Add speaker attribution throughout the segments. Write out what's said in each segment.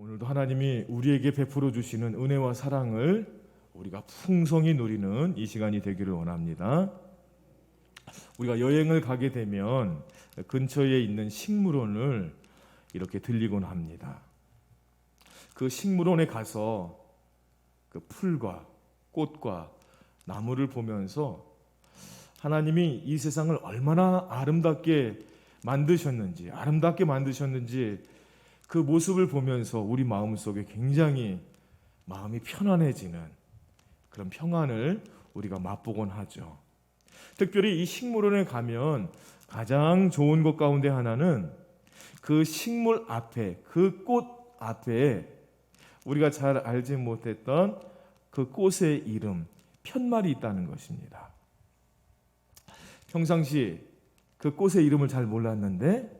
Speaker 1: 오늘도 하나님이 우리에게 베풀어 주시는 은혜와 사랑을 우리가 풍성히 누리는 이 시간이 되기를 원합니다. 우리가 여행을 가게 되면 근처에 있는 식물원을 이렇게 들리곤 합니다. 그 식물원에 가서 그 풀과 꽃과 나무를 보면서 하나님이 이 세상을 얼마나 아름답게 만드셨는지 그 모습을 보면서 우리 마음속에 굉장히 마음이 편안해지는 그런 평안을 우리가 맛보곤 하죠. 특별히 이 식물원에 가면 가장 좋은 것 가운데 하나는 그 식물 앞에, 그 꽃 앞에 우리가 잘 알지 못했던 그 꽃의 이름, 편말이 있다는 것입니다. 평상시 그 꽃의 이름을 잘 몰랐는데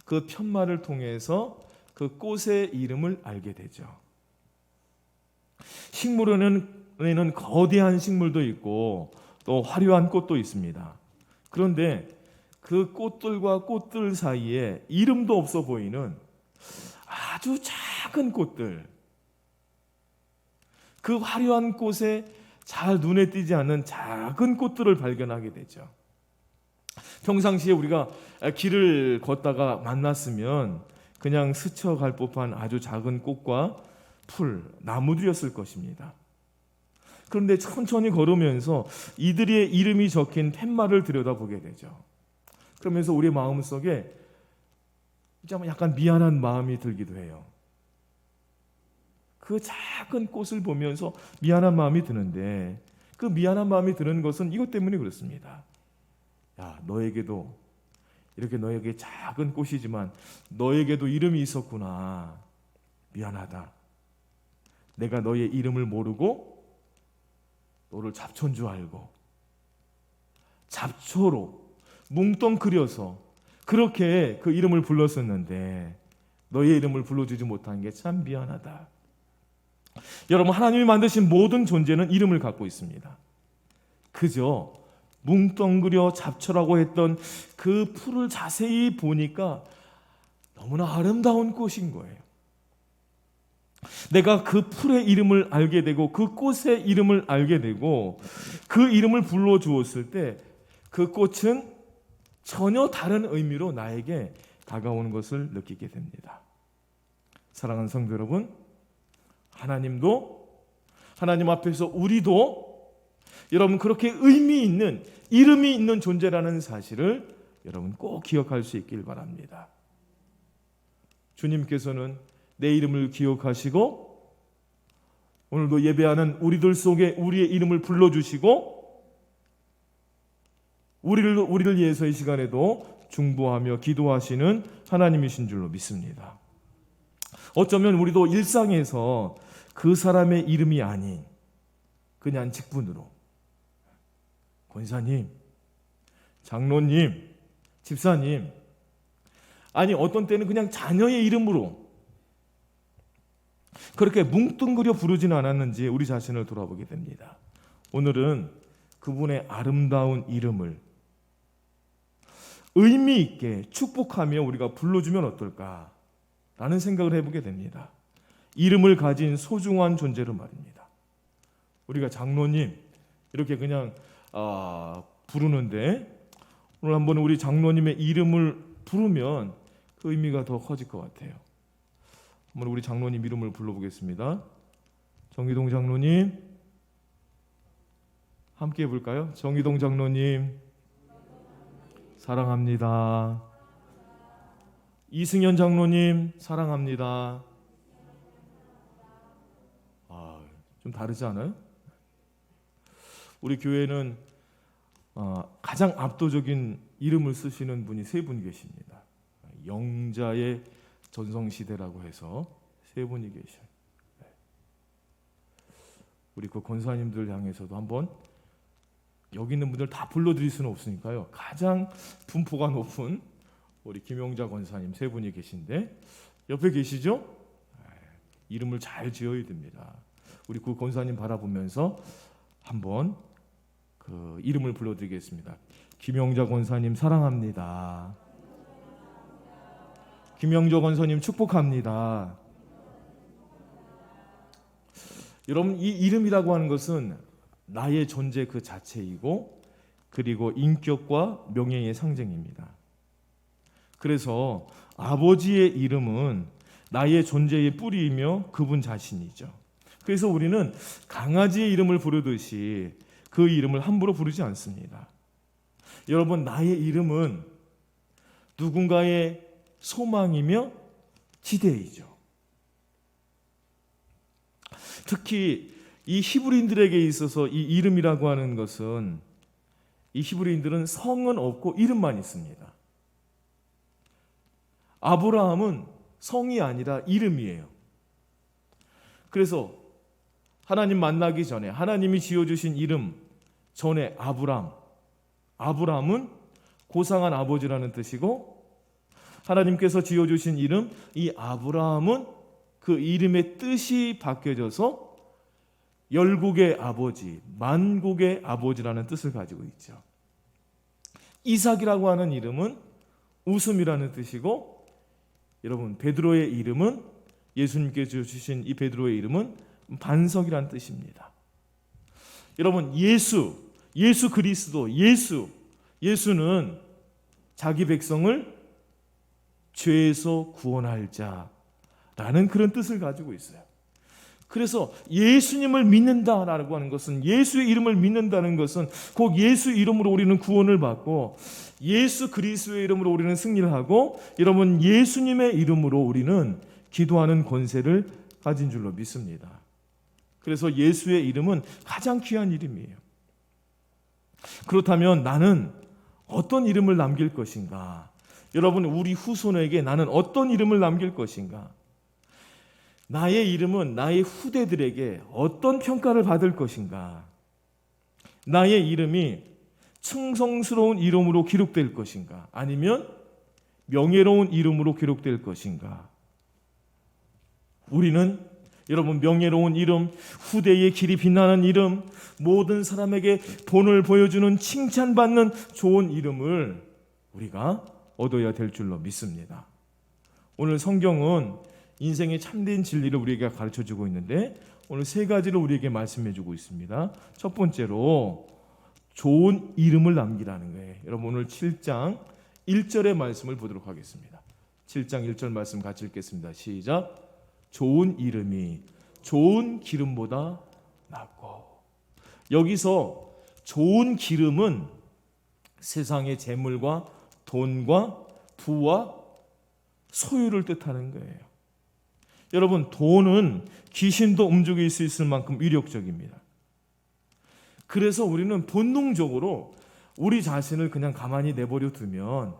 Speaker 1: 그 편말을 통해서 그 꽃의 이름을 알게 되죠. 식물원에는 거대한 식물도 있고 또 화려한 꽃도 있습니다. 그런데 그 꽃들과 꽃들 사이에 이름도 없어 보이는 아주 작은 꽃들, 그 화려한 꽃에 잘 눈에 띄지 않는 작은 꽃들을 발견하게 되죠. 평상시에 우리가 길을 걷다가 만났으면 그냥 스쳐갈 법한 아주 작은 꽃과 풀, 나무들이었을 것입니다. 그런데 천천히 걸으면서 이들의 이름이 적힌 팻말을 들여다보게 되죠. 그러면서 우리 마음속에 약간 미안한 마음이 들기도 해요. 그 작은 꽃을 보면서 미안한 마음이 드는데 그 미안한 마음이 드는 것은 이것 때문에 그렇습니다. 야, 너에게도 이렇게 너에게 작은 꽃이지만 너에게도 이름이 있었구나. 미안하다. 내가 너의 이름을 모르고 너를 잡초인 줄 알고 잡초로 뭉뚱그려서 그렇게 그 이름을 불렀었는데 너의 이름을 불러주지 못한 게 참 미안하다. 여러분, 하나님이 만드신 모든 존재는 이름을 갖고 있습니다. 그저 뭉뚱그려 잡초라고 했던 그 풀을 자세히 보니까 너무나 아름다운 꽃인 거예요. 내가 그 풀의 이름을 알게 되고 그 꽃의 이름을 알게 되고 그 이름을 불러주었을 때 그 꽃은 전혀 다른 의미로 나에게 다가오는 것을 느끼게 됩니다. 사랑하는 성도 여러분, 하나님도, 하나님 앞에서 우리도 여러분 그렇게 의미 있는, 이름이 있는 존재라는 사실을 여러분 꼭 기억할 수 있길 바랍니다. 주님께서는 내 이름을 기억하시고 오늘도 예배하는 우리들 속에 우리의 이름을 불러주시고 우리를 위해서 이 시간에도 중보하며 기도하시는 하나님이신 줄로 믿습니다. 어쩌면 우리도 일상에서 그 사람의 이름이 아닌 그냥 직분으로 권사님, 장로님, 집사님, 아니 어떤 때는 그냥 자녀의 이름으로 그렇게 뭉뚱그려 부르지는 않았는지 우리 자신을 돌아보게 됩니다. 오늘은 그분의 아름다운 이름을 의미 있게 축복하며 우리가 불러주면 어떨까라는 생각을 해보게 됩니다. 이름을 가진 소중한 존재로 말입니다. 우리가 장로님 이렇게 그냥 부르는데 오늘 한번 우리 장로님의 이름을 부르면 그 의미가 더 커질 것 같아요. 한번 우리 장로님 이름을 불러보겠습니다. 정희동 장로님 함께 해볼까요? 정희동 장로님 사랑합니다. 이승현 장로님 사랑합니다. 좀 다르지 않아요? 우리 교회는 가장 압도적인 이름을 쓰시는 분이 세 분 계십니다. 영자의 전성시대라고 해서 세 분이 계셔요. 우리 그 권사님들 향해서도 한번 여기 있는 분들 다 불러드릴 수는 없으니까요. 가장 분포가 높은 우리 김용자 권사님 세 분이 계신데 옆에 계시죠? 이름을 잘 지어야 됩니다. 우리 그 권사님 바라보면서 한번 그 이름을 불러드리겠습니다. 김용자 권사님 사랑합니다. 김영조 권사님 축복합니다. 여러분, 이 이름이라고 하는 것은 나의 존재 그 자체이고 그리고 인격과 명예의 상징입니다. 그래서 아버지의 이름은 나의 존재의 뿌리이며 그분 자신이죠. 그래서 우리는 강아지의 이름을 부르듯이 그 이름을 함부로 부르지 않습니다. 여러분, 나의 이름은 누군가의 소망이며 기대이죠. 특히 이 히브리인들에게 있어서 이 이름이라고 하는 것은, 이 히브리인들은 성은 없고 이름만 있습니다. 아브라함은 성이 아니라 이름이에요. 그래서 하나님 만나기 전에 하나님이 지어주신 이름 전에 아브라함은 고상한 아버지라는 뜻이고, 하나님께서 지어주신 이름 이 아브라함은 그 이름의 뜻이 바뀌어져서 열국의 아버지, 만국의 아버지라는 뜻을 가지고 있죠. 이삭이라고 하는 이름은 웃음이라는 뜻이고, 여러분, 베드로의 이름은, 예수님께서 주신 이 베드로의 이름은 반석이라는 뜻입니다. 여러분, 예수 그리스도, 예수는 자기 백성을 죄에서 구원할 자라는 그런 뜻을 가지고 있어요. 그래서 예수님을 믿는다라고 하는 것은, 예수의 이름을 믿는다는 것은 곧 예수 이름으로 우리는 구원을 받고 예수 그리스도의 이름으로 우리는 승리를 하고, 여러분, 예수님의 이름으로 우리는 기도하는 권세를 가진 줄로 믿습니다. 그래서 예수의 이름은 가장 귀한 이름이에요. 그렇다면 나는 어떤 이름을 남길 것인가? 여러분, 우리 후손에게 나는 어떤 이름을 남길 것인가? 나의 이름은 나의 후대들에게 어떤 평가를 받을 것인가? 나의 이름이 충성스러운 이름으로 기록될 것인가? 아니면 명예로운 이름으로 기록될 것인가? 우리는, 여러분, 명예로운 이름, 후대의 길이 빛나는 이름, 모든 사람에게 본을 보여주는 칭찬받는 좋은 이름을 우리가 얻어야 될 줄로 믿습니다. 오늘 성경은 인생의 참된 진리를 우리에게 가르쳐주고 있는데, 오늘 세 가지를 우리에게 말씀해주고 있습니다. 첫 번째로 좋은 이름을 남기라는 거예요. 여러분, 오늘 7장 1절의 말씀을 보도록 하겠습니다. 7장 1절 말씀 같이 읽겠습니다. 시작. 좋은 이름이 좋은 기름보다 낫고. 여기서 좋은 기름은 세상의 재물과 돈과 부와 소유를 뜻하는 거예요. 여러분, 돈은 귀신도 움직일 수 있을 만큼 위력적입니다. 그래서 우리는 본능적으로 우리 자신을 그냥 가만히 내버려 두면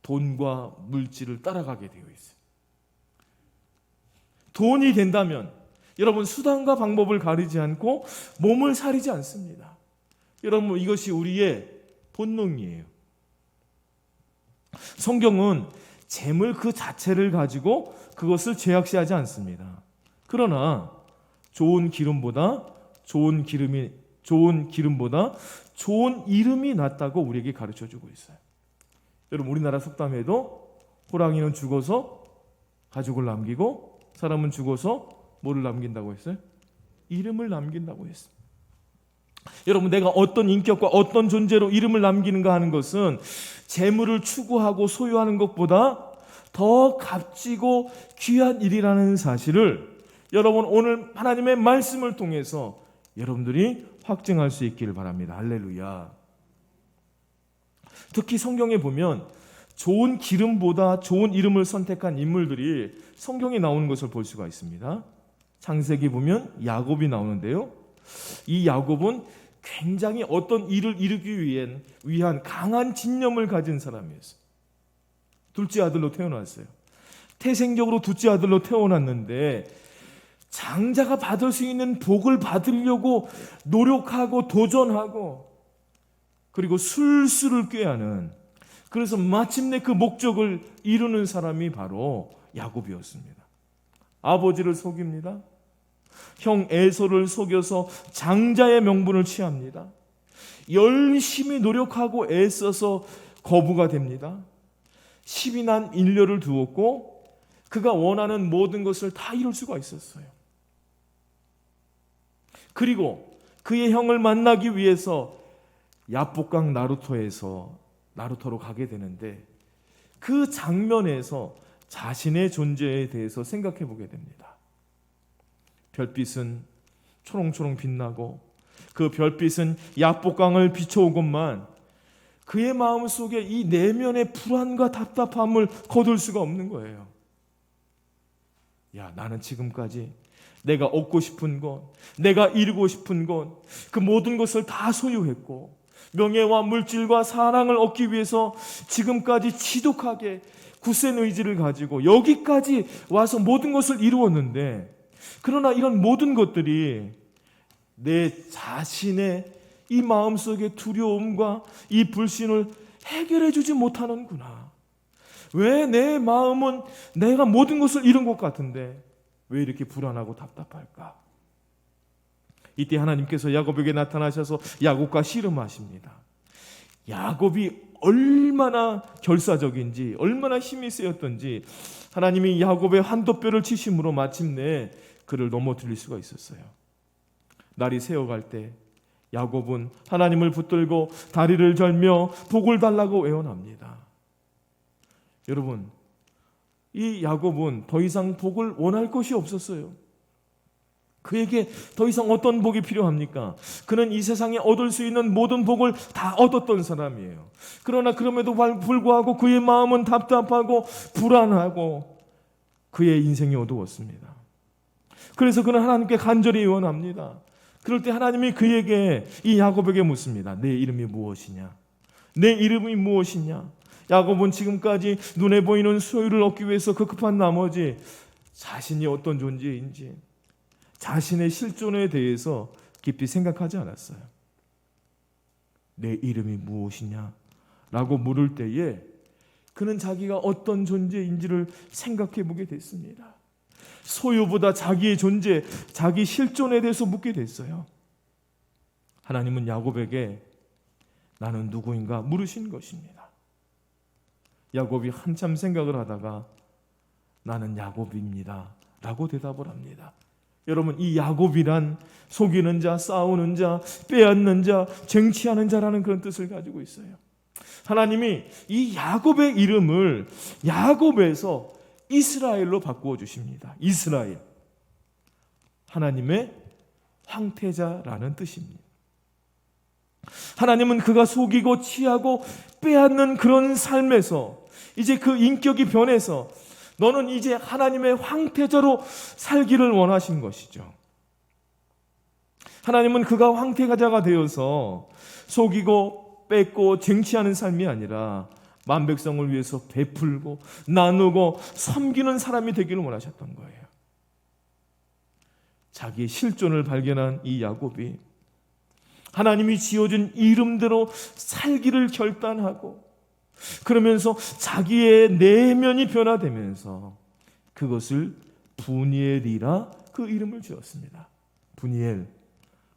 Speaker 1: 돈과 물질을 따라가게 되어 있어요. 돈이 된다면 여러분, 수단과 방법을 가리지 않고 몸을 사리지 않습니다. 여러분, 이것이 우리의 본능이에요. 성경은 재물 그 자체를 가지고 그것을 죄악시하지 않습니다. 그러나 좋은 기름보다 좋은 이름이 낫다고 우리에게 가르쳐주고 있어요. 여러분, 우리나라 속담에도 호랑이는 죽어서 가죽을 남기고 사람은 죽어서 뭐를 남긴다고 했어요? 이름을 남긴다고 했어요. 여러분, 내가 어떤 인격과 어떤 존재로 이름을 남기는가 하는 것은 재물을 추구하고 소유하는 것보다 더 값지고 귀한 일이라는 사실을 여러분, 오늘 하나님의 말씀을 통해서 여러분들이 확증할 수 있기를 바랍니다. 할렐루야. 특히 성경에 보면 좋은 기름보다 좋은 이름을 선택한 인물들이 성경에 나오는 것을 볼 수가 있습니다. 창세기 보면 야곱이 나오는데요. 이 야곱은 굉장히 어떤 일을 이루기 위한 강한 진념을 가진 사람이었어요. 둘째 아들로 태어났어요. 태생적으로 둘째 아들로 태어났는데 장자가 받을 수 있는 복을 받으려고 노력하고 도전하고 그리고 술수를 꾀하는, 그래서 마침내 그 목적을 이루는 사람이 바로 야곱이었습니다. 아버지를 속입니다. 형 에서를 속여서 장자의 명분을 취합니다. 열심히 노력하고 애써서 거부가 됩니다. 10이 난 인류를 두었고 그가 원하는 모든 것을 다 이룰 수가 있었어요. 그리고 그의 형을 만나기 위해서 야복강 나루터로 가게 되는데, 그 장면에서 자신의 존재에 대해서 생각해 보게 됩니다. 별빛은 초롱초롱 빛나고 그 별빛은 야복강을 비춰오건만 그의 마음속에 이 내면의 불안과 답답함을 거둘 수가 없는 거예요. 야, 나는 지금까지 내가 얻고 싶은 것, 내가 이루고 싶은 것, 그 모든 것을 다 소유했고 명예와 물질과 사랑을 얻기 위해서 지금까지 지독하게 굳센 의지를 가지고 여기까지 와서 모든 것을 이루었는데, 그러나 이런 모든 것들이 내 자신의 이 마음속의 두려움과 이 불신을 해결해 주지 못하는구나. 왜 내 마음은 내가 모든 것을 잃은 것 같은데 왜 이렇게 불안하고 답답할까? 이때 하나님께서 야곱에게 나타나셔서 야곱과 씨름하십니다. 야곱이 얼마나 결사적인지, 얼마나 힘이 세였던지 하나님이 야곱의 한돛뼈를 치심으로 마침내 그를 넘어뜨릴 수가 있었어요. 날이 새어갈 때 야곱은 하나님을 붙들고 다리를 절며 복을 달라고 애원합니다. 여러분, 이 야곱은 더 이상 복을 원할 것이 없었어요. 그에게 더 이상 어떤 복이 필요합니까? 그는 이 세상에 얻을 수 있는 모든 복을 다 얻었던 사람이에요. 그러나 그럼에도 불구하고 그의 마음은 답답하고 불안하고 그의 인생이 어두웠습니다. 그래서 그는 하나님께 간절히 애원합니다. 그럴 때 하나님이 그에게, 이 야곱에게 묻습니다. 내 이름이 무엇이냐? 내 이름이 무엇이냐? 야곱은 지금까지 눈에 보이는 소유를 얻기 위해서 급급한 나머지 자신이 어떤 존재인지, 자신의 실존에 대해서 깊이 생각하지 않았어요. 내 이름이 무엇이냐? 라고 물을 때에 그는 자기가 어떤 존재인지를 생각해 보게 됐습니다. 소유보다 자기의 존재, 자기 실존에 대해서 묻게 됐어요. 하나님은 야곱에게 나는 누구인가 물으신 것입니다. 야곱이 한참 생각을 하다가 나는 야곱입니다 라고 대답을 합니다. 여러분, 이 야곱이란 속이는 자, 싸우는 자, 빼앗는 자, 쟁취하는 자라는 그런 뜻을 가지고 있어요. 하나님이 이 야곱의 이름을 야곱에서 이스라엘로 바꾸어 주십니다. 이스라엘, 하나님의 황태자라는 뜻입니다. 하나님은 그가 속이고 취하고 빼앗는 그런 삶에서 이제 그 인격이 변해서 너는 이제 하나님의 황태자로 살기를 원하신 것이죠. 하나님은 그가 황태자가 되어서 속이고 뺏고 쟁취하는 삶이 아니라 만백성을 위해서 베풀고 나누고 섬기는 사람이 되기를 원하셨던 거예요. 자기의 실존을 발견한 이 야곱이 하나님이 지어준 이름대로 살기를 결단하고, 그러면서 자기의 내면이 변화되면서 그것을 부니엘이라 그 이름을 지었습니다. 부니엘,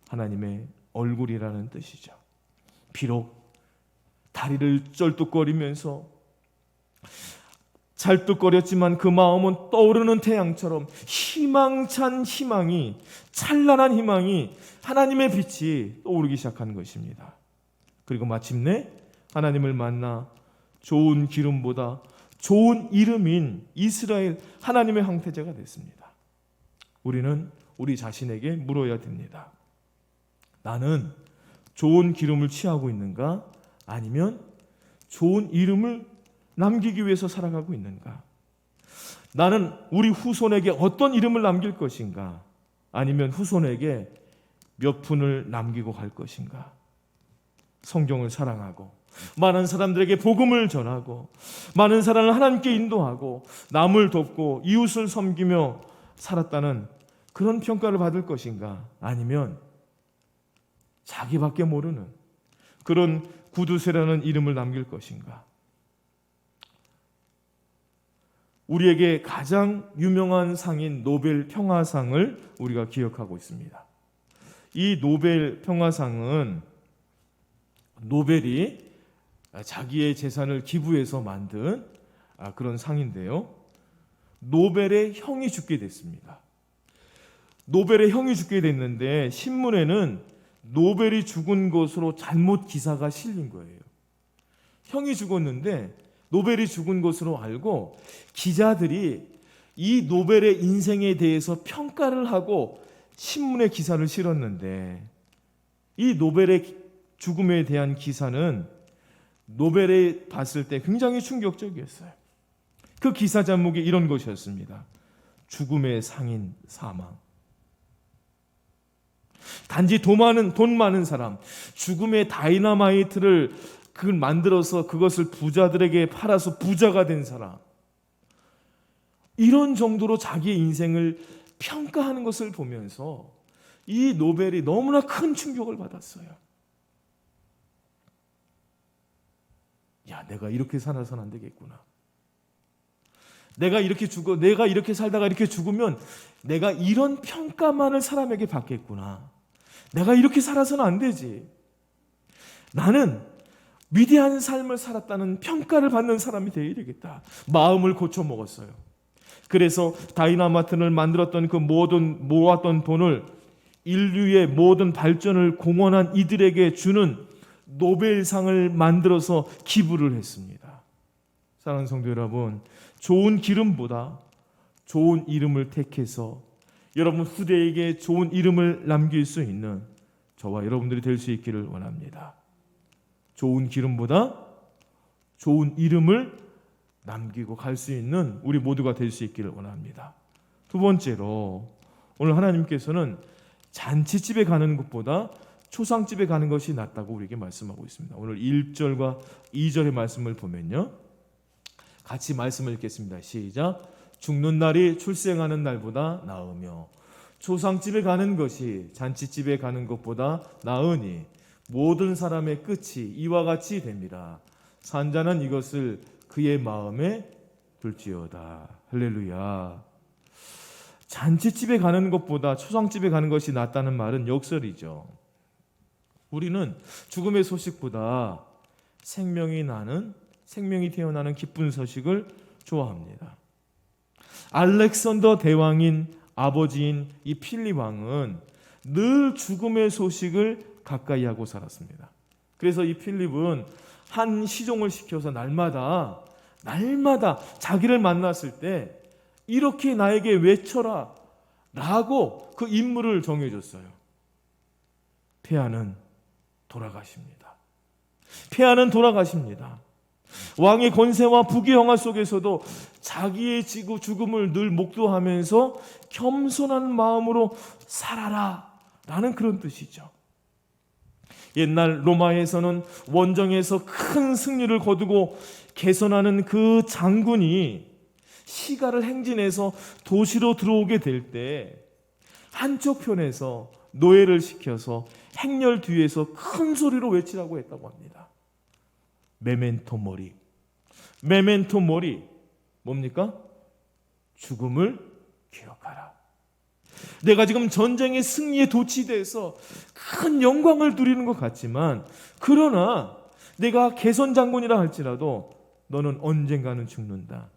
Speaker 1: 하나님의 얼굴이라는 뜻이죠. 비록 다리를 쩔뚝거리면서 잘뚝거렸지만 그 마음은 떠오르는 태양처럼 희망찬 희망이, 찬란한 희망이, 하나님의 빛이 떠오르기 시작한 것입니다. 그리고 마침내 하나님을 만나 좋은 기름보다 좋은 이름인 이스라엘, 하나님의 황태자가 됐습니다. 우리는 우리 자신에게 물어야 됩니다. 나는 좋은 기름을 취하고 있는가? 아니면 좋은 이름을 남기기 위해서 살아가고 있는가? 나는 우리 후손에게 어떤 이름을 남길 것인가? 아니면 후손에게 몇 푼을 남기고 갈 것인가? 성경을 사랑하고 많은 사람들에게 복음을 전하고 많은 사람을 하나님께 인도하고 남을 돕고 이웃을 섬기며 살았다는 그런 평가를 받을 것인가? 아니면 자기밖에 모르는 그런 구두쇠라는 이름을 남길 것인가? 우리에게 가장 유명한 상인 노벨 평화상을 우리가 기억하고 있습니다. 이 노벨 평화상은 노벨이 자기의 재산을 기부해서 만든 그런 상인데요. 노벨의 형이 죽게 됐습니다. 노벨의 형이 죽게 됐는데 신문에는 노벨이 죽은 것으로 잘못 기사가 실린 거예요. 형이 죽었는데 노벨이 죽은 것으로 알고 기자들이 이 노벨의 인생에 대해서 평가를 하고 신문에 기사를 실었는데 이 노벨의 죽음에 대한 기사는 노벨에 봤을 때 굉장히 충격적이었어요. 그 기사 제목이 이런 것이었습니다. 죽음의 상인 사망. 단지 돈 많은 사람, 죽음의 다이너마이트를 그걸 만들어서 그것을 부자들에게 팔아서 부자가 된 사람, 이런 정도로 자기의 인생을 평가하는 것을 보면서 이 노벨이 너무나 큰 충격을 받았어요. 야, 내가 이렇게 살아서는 안 되겠구나. 내가 이렇게 살다가 이렇게 죽으면 내가 이런 평가만을 사람에게 받겠구나. 내가 이렇게 살아서는 안 되지. 나는 위대한 삶을 살았다는 평가를 받는 사람이 되어야 되겠다. 마음을 고쳐 먹었어요. 그래서 다이나마이트를 만들었던 그 모았던 돈을 인류의 모든 발전을 공헌한 이들에게 주는 노벨상을 만들어서 기부를 했습니다. 사랑하는 성도 여러분, 좋은 기름보다 좋은 이름을 택해서 여러분 후대에게 좋은 이름을 남길 수 있는 저와 여러분들이 될 수 있기를 원합니다. 좋은 기름보다 좋은 이름을 남기고 갈 수 있는 우리 모두가 될 수 있기를 원합니다. 두 번째로 오늘 하나님께서는 잔치집에 가는 것보다 초상집에 가는 것이 낫다고 우리에게 말씀하고 있습니다. 오늘 1절과 2절의 말씀을 보면요, 같이 말씀을 읽겠습니다. 시작. 죽는 날이 출생하는 날보다 나으며 초상집에 가는 것이 잔치집에 가는 것보다 나으니 모든 사람의 끝이 이와 같이 됩니다. 산자는 이것을 그의 마음에 둘지어다. 할렐루야. 잔치집에 가는 것보다 초상집에 가는 것이 낫다는 말은 역설이죠. 우리는 죽음의 소식보다 생명이 태어나는 기쁜 소식을 좋아합니다. 알렉산더 대왕인 아버지인 이 필립 왕은 늘 죽음의 소식을 가까이 하고 살았습니다. 그래서 이 필립은 한 시종을 시켜서 날마다 자기를 만났을 때 이렇게 나에게 외쳐라 라고 그 임무를 정해줬어요. 폐하는 돌아가십니다. 폐하는 돌아가십니다. 왕의 권세와 부귀영화 속에서도 자기의 죽음을 늘 목도하면서 겸손한 마음으로 살아라 라는 그런 뜻이죠. 옛날 로마에서는 원정에서 큰 승리를 거두고 개선하는 그 장군이 시가를 행진해서 도시로 들어오게 될 때 한쪽 편에서 노예를 시켜서 행렬 뒤에서 큰 소리로 외치라고 했다고 합니다. 메멘토 모리. 메멘토 모리. 뭡니까? 죽음을 기억하라. 내가 지금 전쟁의 승리에 도취돼서 큰 영광을 누리는 것 같지만, 그러나 내가 개선 장군이라 할지라도 너는 언젠가는 죽는다.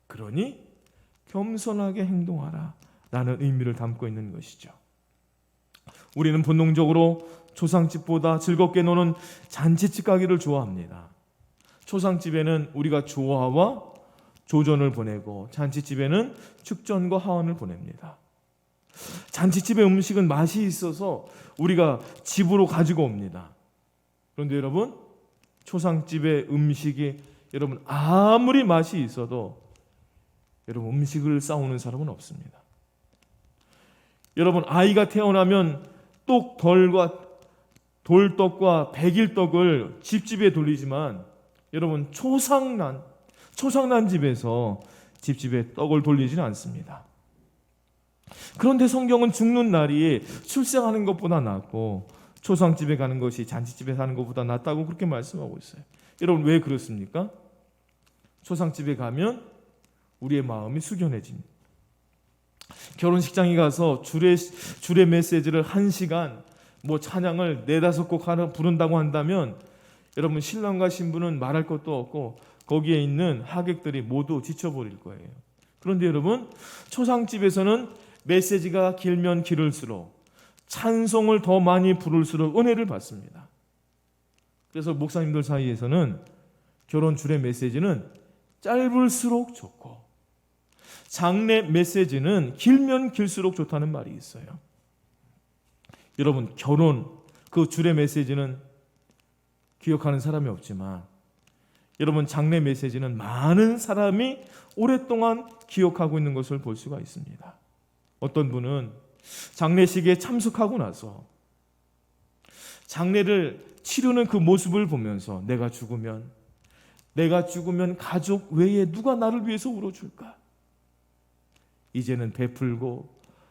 Speaker 1: 그러니 겸손하게 행동하라 라는 의미를 담고 있는 것이죠. 우리는 본능적으로 초상집보다 즐겁게 노는 잔치집 가기를 좋아합니다. 초상집에는 우리가 조화와 조전을 보내고 잔치집에는 축전과 하원을 보냅니다. 잔치집의 음식은 맛이 있어서 우리가 집으로 가지고 옵니다. 그런데 여러분, 초상집의 음식이 여러분 아무리 맛이 있어도 여러분 음식을 싸우는 사람은 없습니다. 여러분 아이가 태어나면 똑덜과 돌떡과 백일떡을 집집에 돌리지만 여러분 초상난 집에서 집집에 떡을 돌리지는 않습니다. 그런데 성경은 죽는 날이 출생하는 것보다 낫고 초상집에 가는 것이 잔치집에 사는 것보다 낫다고 그렇게 말씀하고 있어요. 여러분 왜 그렇습니까? 초상집에 가면 우리의 마음이 숙연해집니다. 결혼식장에 가서 주례 메시지를 1시간 찬양을 4-5곡 부른다고 한다면 여러분 신랑과 신부는 말할 것도 없고 거기에 있는 하객들이 모두 지쳐버릴 거예요. 그런데 여러분 초상집에서는 메시지가 길면 길을수록 찬송을 더 많이 부를수록 은혜를 받습니다. 그래서 목사님들 사이에서는 결혼 주례 메시지는 짧을수록 좋고 장례 메시지는 길면 길수록 좋다는 말이 있어요. 여러분, 결혼 그 주례 메시지는 기억하는 사람이 없지만 여러분, 장례 메시지는 많은 사람이 오랫동안 기억하고 있는 것을 볼 수가 있습니다. 어떤 분은 장례식에 참석하고 나서 장례를 치르는 그 모습을 보면서 내가 죽으면 가족 외에 누가 나를 위해서 울어줄까? 이제는 베풀고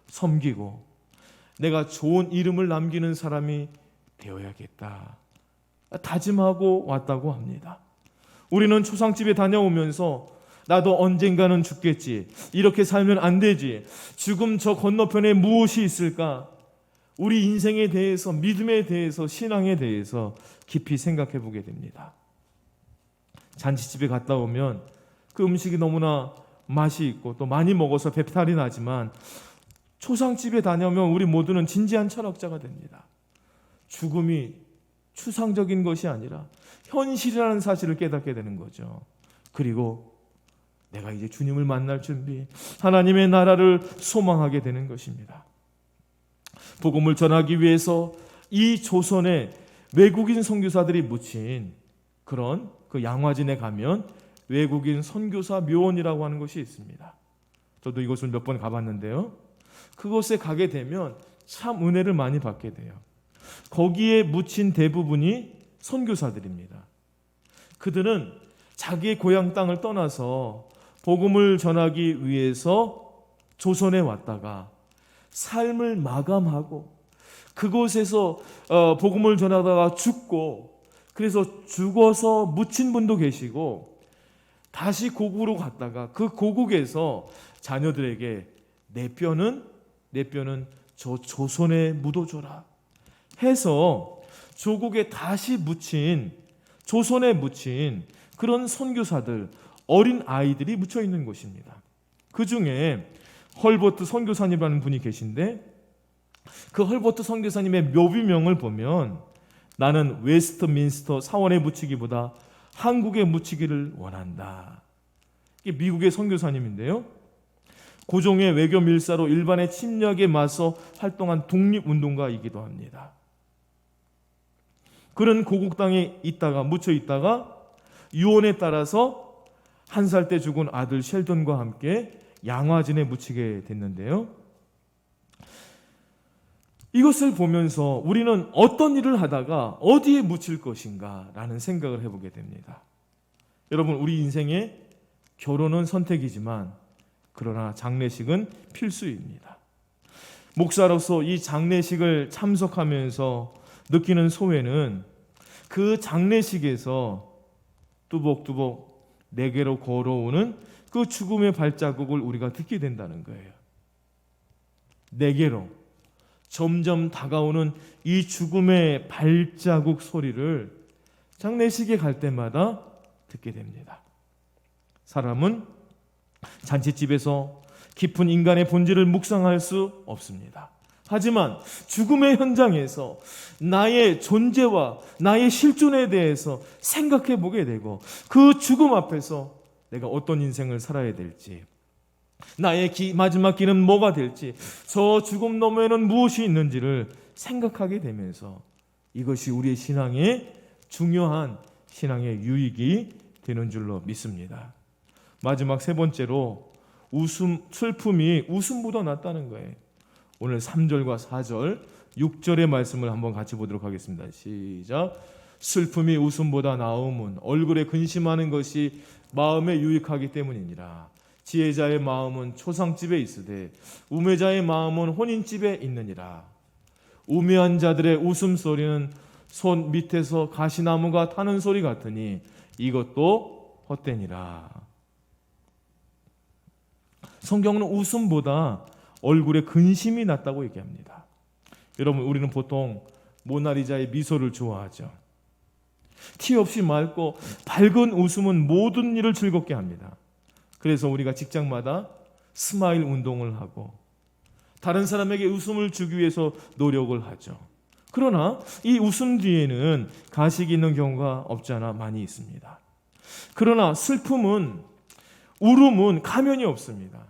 Speaker 1: 섬기고 내가 좋은 이름을 남기는 사람이 되어야겠다 다짐하고 왔다고 합니다. 우리는 초상집에 다녀오면서 나도 언젠가는 죽겠지, 이렇게 살면 안 되지, 죽음 저 건너편에 무엇이 있을까, 우리 인생에 대해서, 믿음에 대해서, 신앙에 대해서 깊이 생각해 보게 됩니다. 잔치집에 갔다 오면 그 음식이 너무나 맛이 있고 또 많이 먹어서 배탈이 나지만 초상집에 다녀오면 우리 모두는 진지한 철학자가 됩니다. 죽음이 추상적인 것이 아니라 현실이라는 사실을 깨닫게 되는 거죠. 그리고 내가 이제 주님을 만날 준비, 하나님의 나라를 소망하게 되는 것입니다. 복음을 전하기 위해서 이 조선에 외국인 선교사들이 묻힌 그런 그 양화진에 가면 외국인 선교사 묘원이라고 하는 곳이 있습니다. 저도 이곳을 몇 번 가봤는데요. 그곳에 가게 되면 참 은혜를 많이 받게 돼요. 거기에 묻힌 대부분이 선교사들입니다. 그들은 자기의 고향 땅을 떠나서 복음을 전하기 위해서 조선에 왔다가 삶을 마감하고 그곳에서 복음을 전하다가 죽고, 그래서 죽어서 묻힌 분도 계시고 다시 고국으로 갔다가 그 고국에서 자녀들에게 내 뼈는 저 조선에 묻어줘라 해서 조국에 다시 묻힌, 조선에 묻힌 그런 선교사들, 어린 아이들이 묻혀 있는 곳입니다. 그 중에 헐버트 선교사님이라는 분이 계신데 그 헐버트 선교사님의 묘비명을 보면 나는 웨스트민스터 사원에 묻히기보다 한국에 묻히기를 원한다. 이게 미국의 선교사님인데요. 고종의 외교 밀사로 일반의 침략에 맞서 활동한 독립운동가이기도 합니다. 그는 고국 땅에 묻혀 있다가 유언에 따라서 1살 때 죽은 아들 셸던과 함께 양화진에 묻히게 됐는데요. 이것을 보면서 우리는 어떤 일을 하다가 어디에 묻힐 것인가 라는 생각을 해보게 됩니다. 여러분, 우리 인생에 결혼은 선택이지만 그러나 장례식은 필수입니다. 목사로서 이 장례식을 참석하면서 느끼는 소회는 그 장례식에서 뚜벅뚜벅 내게로 걸어오는 그 죽음의 발자국을 우리가 듣게 된다는 거예요. 내게로 점점 다가오는 이 죽음의 발자국 소리를 장례식에 갈 때마다 듣게 됩니다. 사람은 잔치집에서 깊은 인간의 본질을 묵상할 수 없습니다. 하지만 죽음의 현장에서 나의 존재와 나의 실존에 대해서 생각해 보게 되고 그 죽음 앞에서 내가 어떤 인생을 살아야 될지, 나의 마지막 길은 뭐가 될지, 저 죽음 너머에는 무엇이 있는지를 생각하게 되면서 이것이 우리의 신앙의 중요한 신앙의 유익이 되는 줄로 믿습니다. 마지막 세 번째로 슬픔이 웃음보다 낫다는 거예요. 오늘 3절과 4절, 6절의 말씀을 한번 같이 보도록 하겠습니다. 시작. 슬픔이 웃음보다 나음은 얼굴에 근심하는 것이 마음에 유익하기 때문이니라. 지혜자의 마음은 초상집에 있으되 우매자의 마음은 혼인집에 있느니라. 우매한 자들의 웃음소리는 손 밑에서 가시나무가 타는 소리 같으니 이것도 헛되니라. 성경은 웃음보다 얼굴에 근심이 낫다고 얘기합니다. 여러분, 우리는 보통 모나리자의 미소를 좋아하죠. 티 없이 맑고 밝은 웃음은 모든 일을 즐겁게 합니다. 그래서 우리가 직장마다 스마일 운동을 하고 다른 사람에게 웃음을 주기 위해서 노력을 하죠. 그러나 이 웃음 뒤에는 가식이 있는 경우가 없지 않아 많이 있습니다. 그러나 슬픔은, 울음은 가면이 없습니다.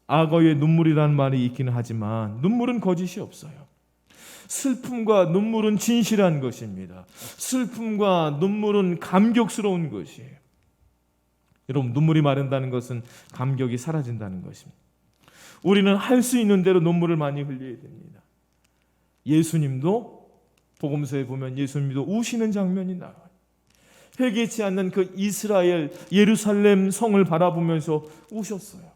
Speaker 1: 악어의 눈물이라는 말이 있기는 하지만 눈물은 거짓이 없어요. 슬픔과 눈물은 진실한 것입니다. 슬픔과 눈물은 감격스러운 것이에요. 여러분, 눈물이 마른다는 것은 감격이 사라진다는 것입니다. 우리는 할 수 있는 대로 눈물을 많이 흘려야 됩니다. 예수님도 복음서에 보면 예수님도 우시는 장면이 나와요. 회개치 않는 그 이스라엘 예루살렘 성을 바라보면서 우셨어요.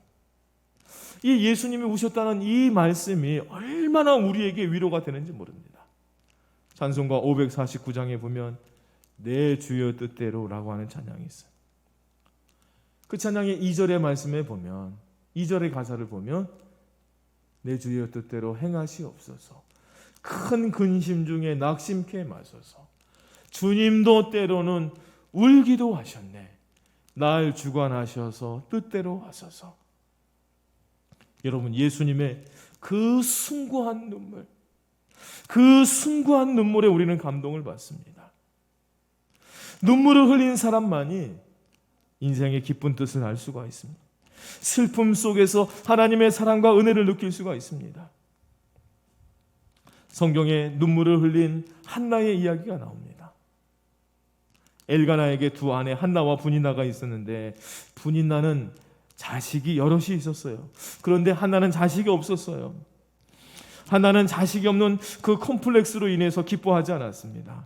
Speaker 1: 이 예수님이 우셨다는 이 말씀이 얼마나 우리에게 위로가 되는지 모릅니다. 찬송가 549장에 보면 내 주여 뜻대로라고 하는 찬양이 있어요. 그 찬양의 2절의 말씀에 보면, 2절의 가사를 보면 내 주여 뜻대로 행하시옵소서. 큰 근심 중에 낙심케 마소서. 주님도 때로는 울기도 하셨네. 날 주관하셔서 뜻대로 하소서. 여러분, 예수님의 그 숭고한 눈물, 그 숭고한 눈물에 우리는 감동을 받습니다. 눈물을 흘린 사람만이 인생의 기쁜 뜻을 알 수가 있습니다. 슬픔 속에서 하나님의 사랑과 은혜를 느낄 수가 있습니다. 성경에 눈물을 흘린 한나의 이야기가 나옵니다. 엘가나에게 두 아내 한나와 분이나가 있었는데, 분이나는 자식이 여럿이 있었어요. 그런데 한나는 자식이 없었어요. 한나는 자식이 없는 그 콤플렉스로 인해서 기뻐하지 않았습니다.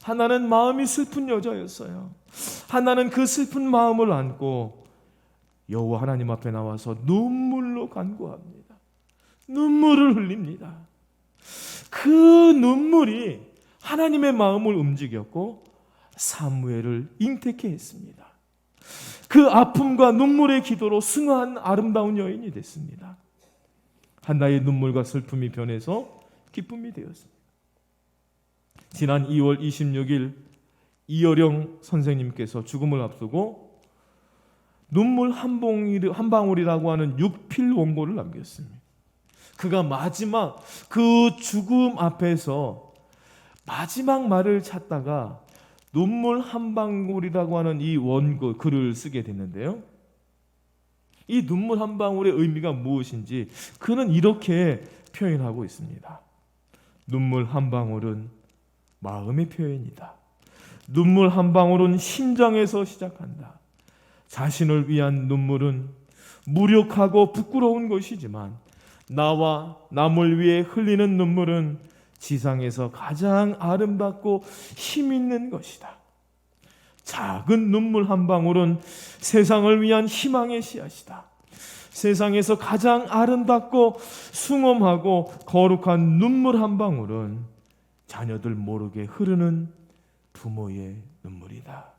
Speaker 1: 한나는 마음이 슬픈 여자였어요. 한나는 그 슬픈 마음을 안고 여호와 하나님 앞에 나와서 눈물로 간구합니다. 눈물을 흘립니다. 그 눈물이 하나님의 마음을 움직였고 사무엘을 잉태케 했습니다. 그 아픔과 눈물의 기도로 승화한 아름다운 여인이 됐습니다. 한나의 눈물과 슬픔이 변해서 기쁨이 되었습니다. 지난 2월 26일 이어령 선생님께서 죽음을 앞두고 눈물 한 방울이라고 하는 6필 원고를 남겼습니다. 그가 마지막 그 죽음 앞에서 마지막 말을 찾다가 눈물 한 방울이라고 하는 이 원고 글을 쓰게 됐는데요. 이 눈물 한 방울의 의미가 무엇인지 그는 이렇게 표현하고 있습니다. 눈물 한 방울은 마음의 표현이다. 눈물 한 방울은 심장에서 시작한다. 자신을 위한 눈물은 무력하고 부끄러운 것이지만 나와 남을 위해 흘리는 눈물은 지상에서 가장 아름답고 힘 있는 것이다. 작은 눈물 한 방울은 세상을 위한 희망의 씨앗이다. 세상에서 가장 아름답고 숭엄하고 거룩한 눈물 한 방울은 자녀들 모르게 흐르는 부모의 눈물이다.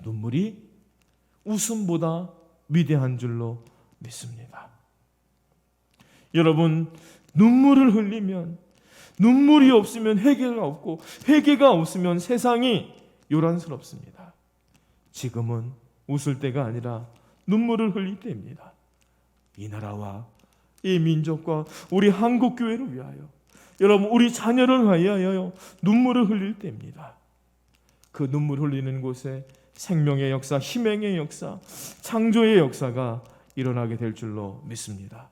Speaker 1: 눈물이 웃음보다 위대한 줄로 믿습니다. 여러분, 눈물을 흘리면, 눈물이 없으면 회개가 없고 회개가 없으면 세상이 요란스럽습니다. 지금은 웃을 때가 아니라 눈물을 흘릴 때입니다. 이 나라와 이 민족과 우리 한국교회를 위하여, 여러분 우리 자녀를 위하여 눈물을 흘릴 때입니다. 그 눈물 흘리는 곳에 생명의 역사, 희망의 역사, 창조의 역사가 일어나게 될 줄로 믿습니다.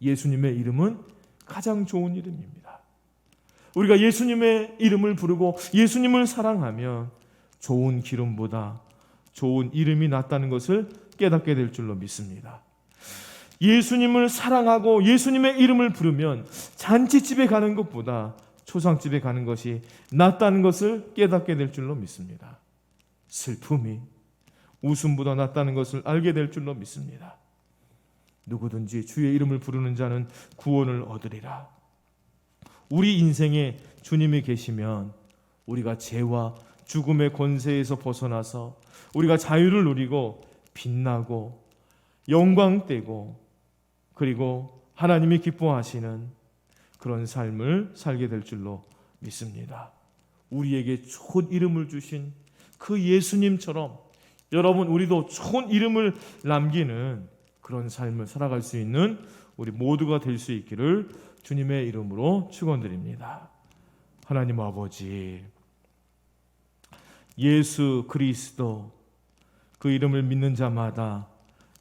Speaker 1: 예수님의 이름은 가장 좋은 이름입니다. 우리가 예수님의 이름을 부르고 예수님을 사랑하면 좋은 기름보다 좋은 이름이 낫다는 것을 깨닫게 될 줄로 믿습니다. 예수님을 사랑하고 예수님의 이름을 부르면 잔치집에 가는 것보다 초상집에 가는 것이 낫다는 것을 깨닫게 될 줄로 믿습니다. 슬픔이 웃음보다 낫다는 것을 알게 될 줄로 믿습니다. 누구든지 주의 이름을 부르는 자는 구원을 얻으리라. 우리 인생에 주님이 계시면 우리가 죄와 죽음의 권세에서 벗어나서 우리가 자유를 누리고 빛나고 영광되고 그리고 하나님이 기뻐하시는 그런 삶을 살게 될 줄로 믿습니다. 우리에게 좋은 이름을 주신 그 예수님처럼 여러분 우리도 좋은 이름을 남기는 그런 삶을 살아갈 수 있는 우리 모두가 될 수 있기를 주님의 이름으로 축원드립니다. 하나님 아버지, 예수 그리스도 그 이름을 믿는 자마다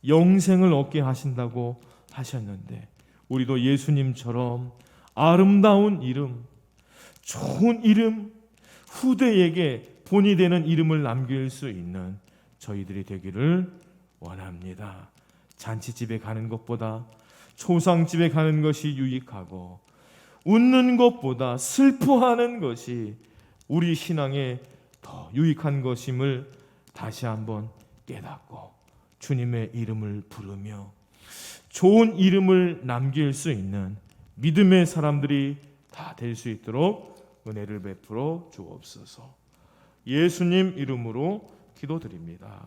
Speaker 1: 영생을 얻게 하신다고 하셨는데, 우리도 예수님처럼 아름다운 이름, 좋은 이름, 후대에게 본이 되는 이름을 남길 수 있는 저희들이 되기를 원합니다. 잔치집에 가는 것보다 초상집에 가는 것이 유익하고, 웃는 것보다 슬퍼하는 것이 우리 신앙에 더 유익한 것임을 다시 한번 깨닫고 주님의 이름을 부르며 좋은 이름을 남길 수 있는 믿음의 사람들이 다 될 수 있도록 은혜를 베풀어 주옵소서. 예수님 이름으로 기도드립니다.